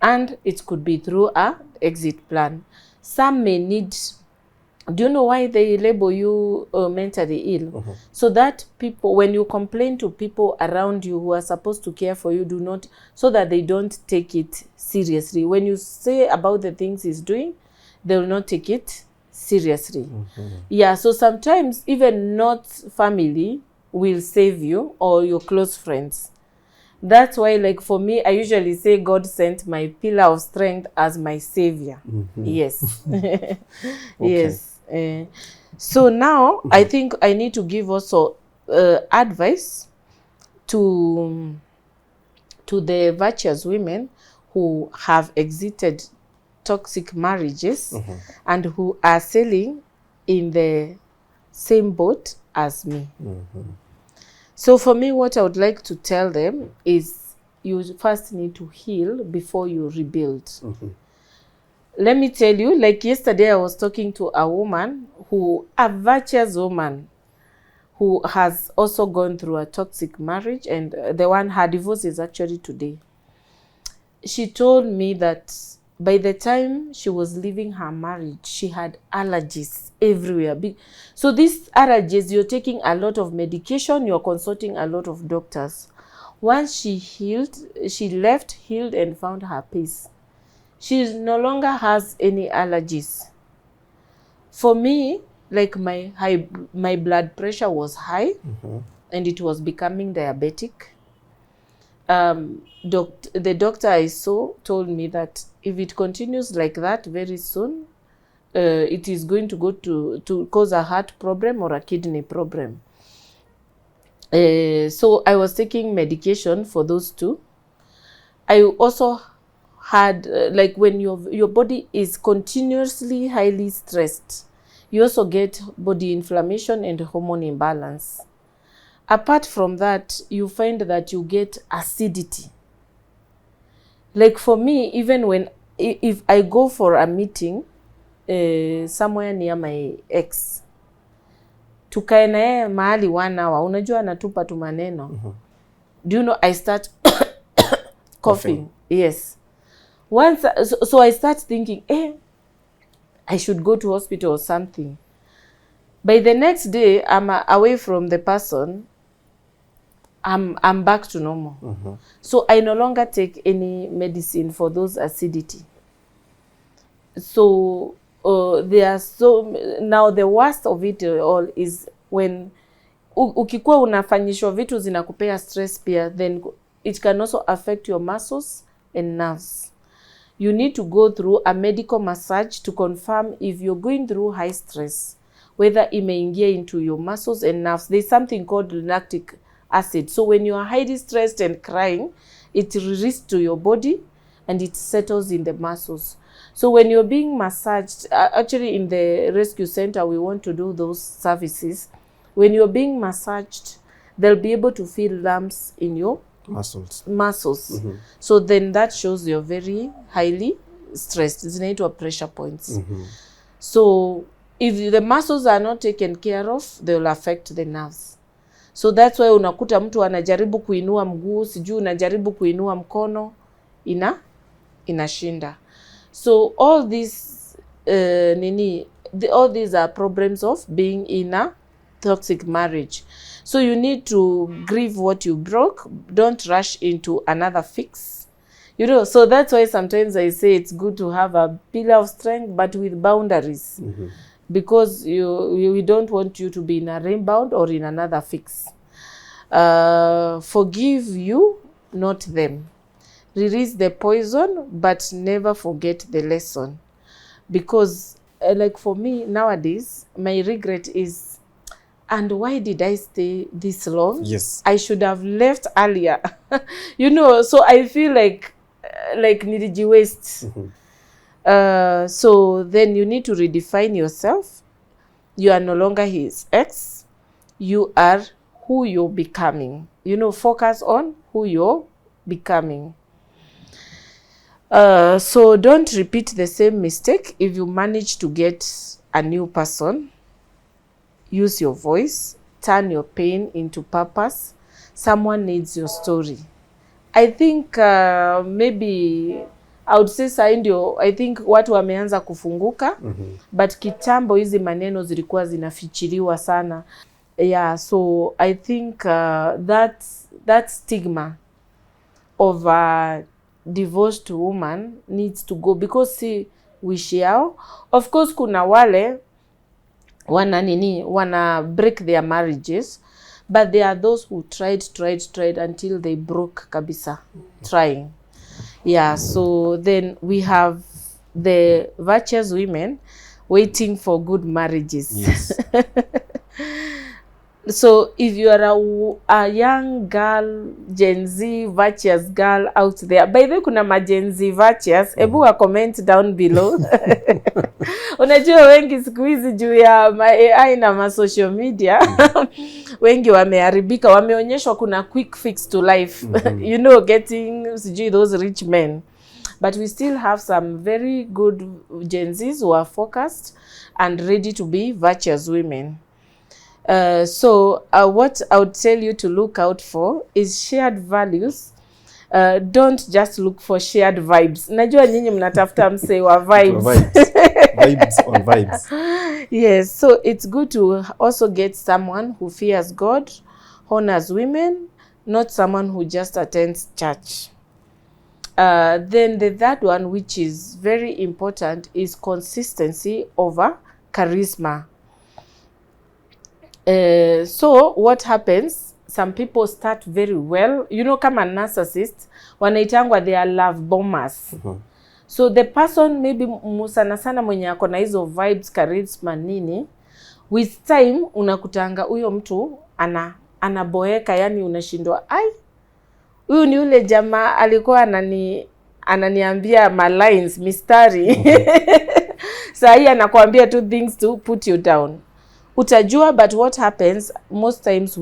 and it could be through an exit plan. Some may need Do you know why they label you mentally ill? So that people, when you complain to people around you who are supposed to care for you, do not, so that they don't take it seriously. When you say about the things he's doing, they will not take it seriously. Yeah, so sometimes even not family will save you, or your close friends. That's why, like, for me, I usually say God sent my pillar of strength as my savior. Yes. Yes. So now I think I need to give also advice to the virtuous women who have exited toxic marriages and who are sailing in the same boat as me. So for me, what I would like to tell them is, you first need to heal before you rebuild. Let me tell you, like yesterday I was talking to a woman a virtuous woman who has also gone through a toxic marriage, and her divorce is actually today. She told me that by the time she was leaving her marriage, she had allergies everywhere. So these allergies, you're taking a lot of medication, you're consulting a lot of doctors. Once she left, healed, and found her peace. She no longer has any allergies. For me, like my blood pressure was high, and it was becoming diabetic. The doctor I saw told me that if it continues like that, very soon, it is going to go to cause a heart problem or a kidney problem. So I was taking medication for those two. I also had, like, when your body is continuously highly stressed, you also get body inflammation and hormone imbalance. Apart from that, you find that you get acidity. Like for me, even if I go for a meeting somewhere near my ex, tukae na yeye mahali 1 hour, unajua anatupa tu maneno. Do you know, I start coughing. Yes. So I start thinking, I should go to hospital or something. By the next day, I'm away from the person. I'm back to normal. So I no longer take any medicine for those acidity. So now the worst of it all is when ukikuwa unafanyishwa vitu zinakupea stress pia, then it can also affect your muscles and nerves. You need to go through a medical massage to confirm if you're going through high stress, whether imeingia into your muscles and nerves. There's something called lactic acid. So when you are highly stressed and crying, it releases to your body and it settles in the muscles. So when you're being massaged, actually in the rescue center, we want to do those services. When you're being massaged, they'll be able to feel lumps in your muscles. So then that shows you're very highly stressed. Zinaitwa pressure points. So if the muscles are not taken care of, they'll affect the nerves. So that's why unakuta mtu anajaribu kuinua mguu, sijui unajaribu kuinua mkono, inashinda. So all these all these are problems of being in a toxic marriage. So you need to grieve what you broke. Don't rush into another fix. You know, so that's why sometimes I say it's good to have a pillar of strength, but with boundaries. Because we don't want you to be in a rebound or in another fix. Forgive you, not them. Release the poison, but never forget the lesson. Because like for me nowadays, my regret is, and why did I stay this long? Yes. I should have left earlier. You know, so I feel like niliji waste. So then you need to redefine yourself. You are no longer his ex. You are who you're becoming. You know, focus on who you're becoming. So don't repeat the same mistake. If you manage to get a new person, use your voice, turn your pain into purpose. Someone needs your story. I think maybe I would say sasa ndio I think watu wameanza kufunguka. But kitambo hizi maneno zilikuwa zinafichiliwa sana. Yeah, so I think that stigma of a divorced woman needs to go, because see wish yao. Of course kuna wale wana break their marriages, but there are those who tried until they broke kabisa trying. Yeah, so then we have the virtuous women waiting for good marriages. Yes. So if you are a young girl, Gen Z virtuous girl out there, by the way kuna ma Gen Z virtuous, ebu wa comment down below. Unajua wengi siku hizi juu ya ma AI na ma social media, wengi wameharibika, wameonyeshwa kuna quick fix to life. You know, getting those rich men. But we still have some very good Gen Zs who are focused and ready to be virtuous women. So what I would tell you to look out for is shared values. Don't just look for shared vibes. Najua nyinyi mnatafuta mse wa vibes. Vibes on vibes. Yes, so it's good to also get someone who fears God, honors women, not someone who just attends church. Then the third one, which is very important, is consistency over charisma. So what happens, some people start very well, you know, kama narcissist, wanaitangwa they are love bombers. So the person maybe musana sana mwenye ako na hizo vibes, charisma nini, with time unakutanga huyo mtu anaboeka, yani unashindwa, ai, huyu ni ule jamaa alikuwa ananiambia my lines, mistari. Saa hii anakuambia two things to put you down. Utajua, but what happens most times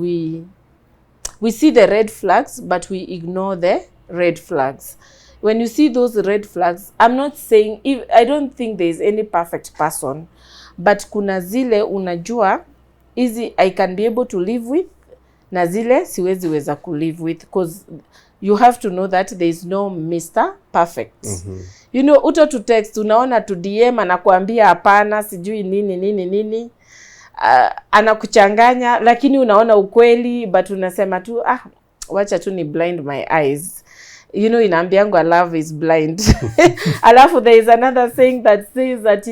we see the red flags but we ignore the red flags. When you see those red flags, I'm not saying I don't think there is any perfect person, but kuna zile unajua hizi I can be able to live with, na zile siwezi weza ku live with, because you have to know that there is no Mr. Perfect. You know, uto to text unaona to DM anakuambia hapana sijui nini anakuchanganya, lakini unaona ukweli but unasema tu wacha tu ni blind my eyes. You know, inaambiangwa love is blind. Alafu there is another saying that says that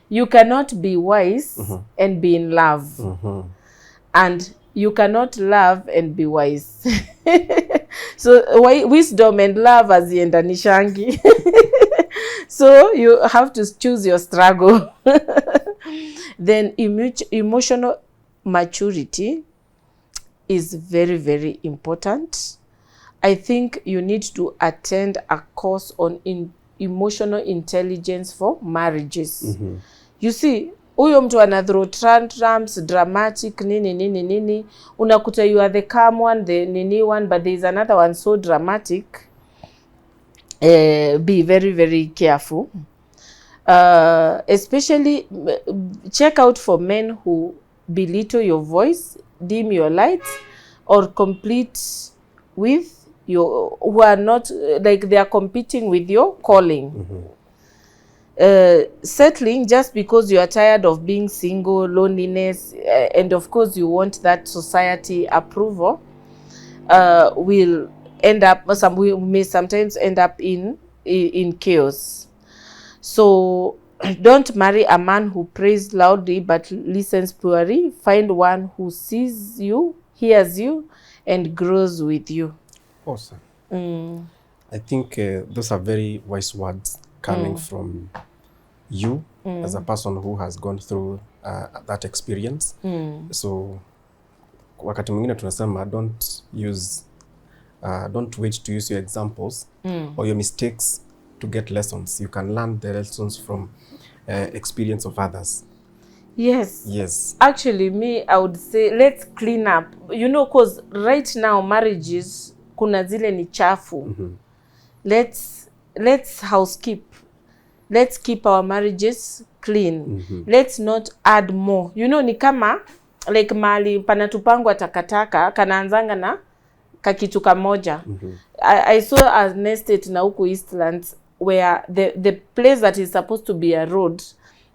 you cannot be wise and be in love. And you cannot love and be wise. So wisdom and love haziendanishangi. So you have to choose your struggle. Then emotional maturity is very, very important. I think you need to attend a course on emotional intelligence for marriages. You see, huyo mtu ana throw tantrums, dramatic, nini. Unakuta you are the calm one, the nini one, but there is another one so dramatic. Be very, very careful. Especially check out for men who belittle your voice, dim your lights, or compete with your, who are not, like they are competing with your calling. Settling just because you are tired of being single, loneliness, and of course you want that society approval, will end up, we may sometimes end up in chaos. So don't marry a man who prays loudly but listens poorly. Find one who sees you, hears you, and grows with you. Awesome. I think those are very wise words coming from you as a person who has gone through that experience. So wakati mwingine tunasema don't wait to use your examples or your mistakes to get lessons. You can learn the lessons from experience of others. Yes. Actually, me, I would say let's clean up. You know, because right now marriages kuna zile ni chafu. Let's housekeep. Let's keep our marriages clean. Let's not add more. You know, ni kama like mali panatupangwa takataka kanaanzanga na kakitu kamoja. I saw a estate na huku Eastlands. where the place that is supposed to be a road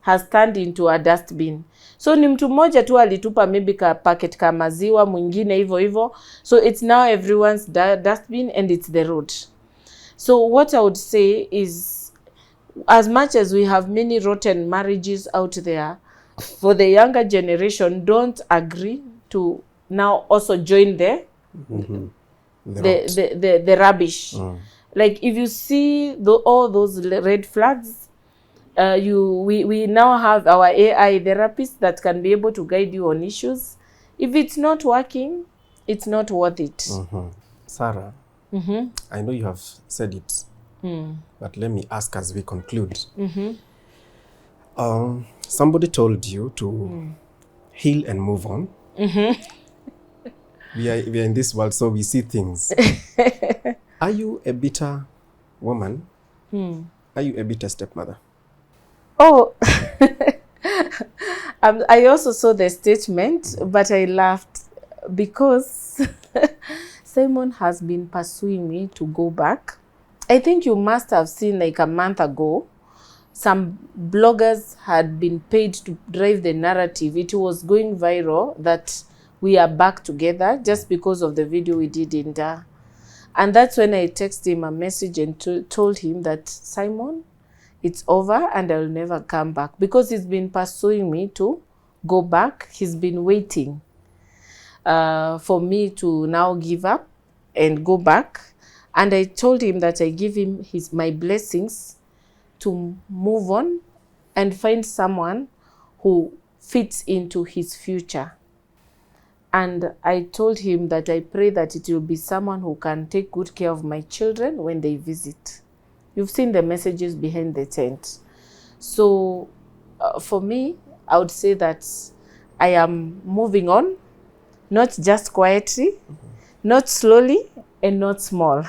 has turned into a dustbin. So ni mtu mmoja tu alitupa maybe ka packet ka maziwa, mwingine hivyo hivyo. So it's now everyone's dustbin and it's the road. So what I would say is, as much as we have many rotten marriages out there, for the younger generation, don't agree to now also join the rubbish. Like if you see all those red flags, we now have our AI therapists that can be able to guide you on issues. If it's not working, it's not worth it. Sarah, I know you have said it, but let me ask as we conclude. Somebody told you to heal and move on. We are in this world, so we see things. Are you a bitter woman? Are you a bitter stepmother? Oh, I also saw the statement, but I laughed because Simon has been pursuing me to go back. I think you must have seen like a month ago, some bloggers had been paid to drive the narrative. It was going viral that we are back together just because of the video we did in Dar. And that's when I texted him a message and told him that, Simon, it's over and I'll never come back, because he's been pursuing me to go back. He's been waiting for me to now give up and go back. And I told him that I give him my blessings to move on and find someone who fits into his future. And I told him that I pray that it will be someone who can take good care of my children when they visit. You've seen the messages behind the tent. So for me, I would say that I am moving on, not just quietly, not slowly, and not small.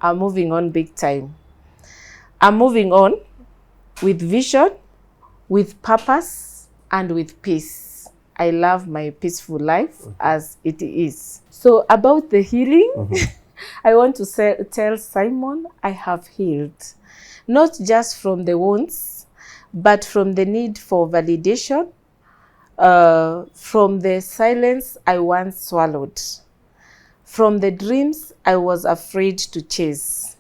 I'm moving on big time. I'm moving on with vision, with purpose, and with peace. I love my peaceful life as it is. So about the healing, I want to tell Simon, I have healed. Not just from the wounds, but from the need for validation, from the silence I once swallowed, from the dreams I was afraid to chase.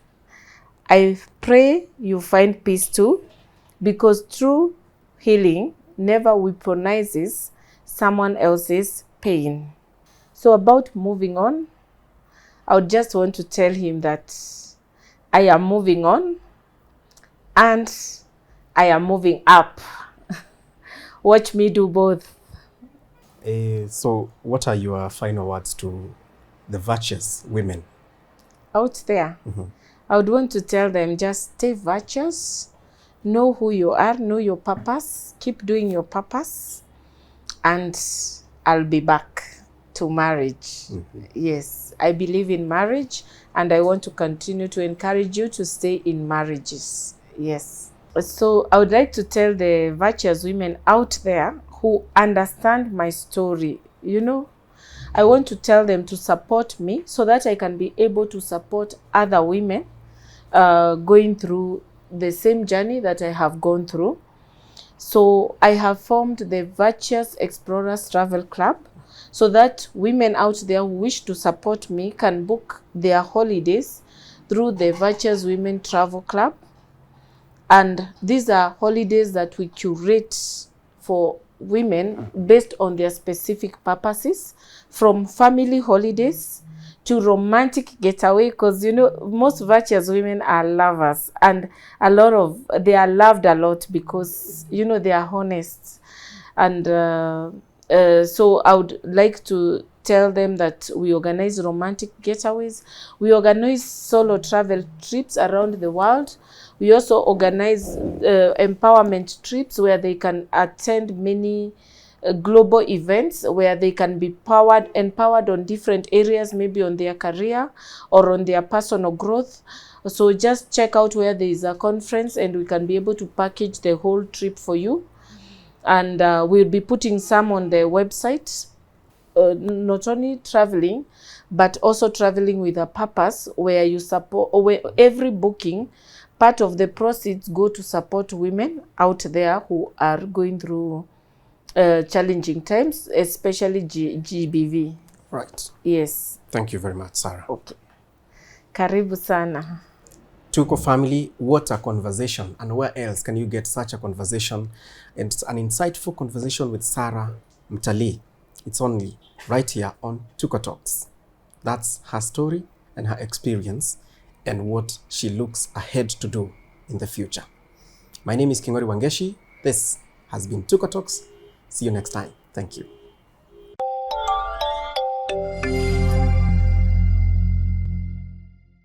I pray you find peace too, because true healing never weaponizes someone else's pain. So about moving on, I would just want to tell him that I am moving on and I am moving up. Watch me do both. So what are your final words to the virtuous women out there? I would want to tell them, just stay virtuous, know who you are, know your purpose, keep doing your purpose, and I'll be back to marriage. Yes, I believe in marriage, and I want to continue to encourage you to stay in marriages. Yes. So I would like to tell the virtuous women out there who understand my story, you know, I want to tell them to support me so that I can be able to support other women going through the same journey that I have gone through. So I have formed the Virtuous Explorers Travel Club so that women out there who wish to support me can book their holidays through the Virtuous Women Travel Club. And these are holidays that we curate for women based on their specific purposes, from family holidays to romantic getaway, because you know most virtuous women are lovers, and they are loved a lot because you know they are honest. And so I would like to tell them that we organize romantic getaways, we organize solo travel trips around the world. We also organize empowerment trips where they can attend many global events where they can be empowered on different areas, maybe on their career or on their personal growth. So just check out where there is a conference and we can be able to package the whole trip for you. And we'll be putting some on the website, not only traveling, but also traveling with a purpose, where you support, where every booking part of the proceeds go to support women out there who are going through challenging times, especially GBV. Right. Yes. Thank you very much, Sarah. Okay. Karibu sana. Tuko family, what a conversation. And where else can you get such a conversation? And it's an insightful conversation with Sarah Mtalii. It's only right here on Tuko Talks. That's her story and her experience and what she looks ahead to do in the future. My name is Kingori Wangeshi. This has been Tuko Talks. See you next time. Thank you.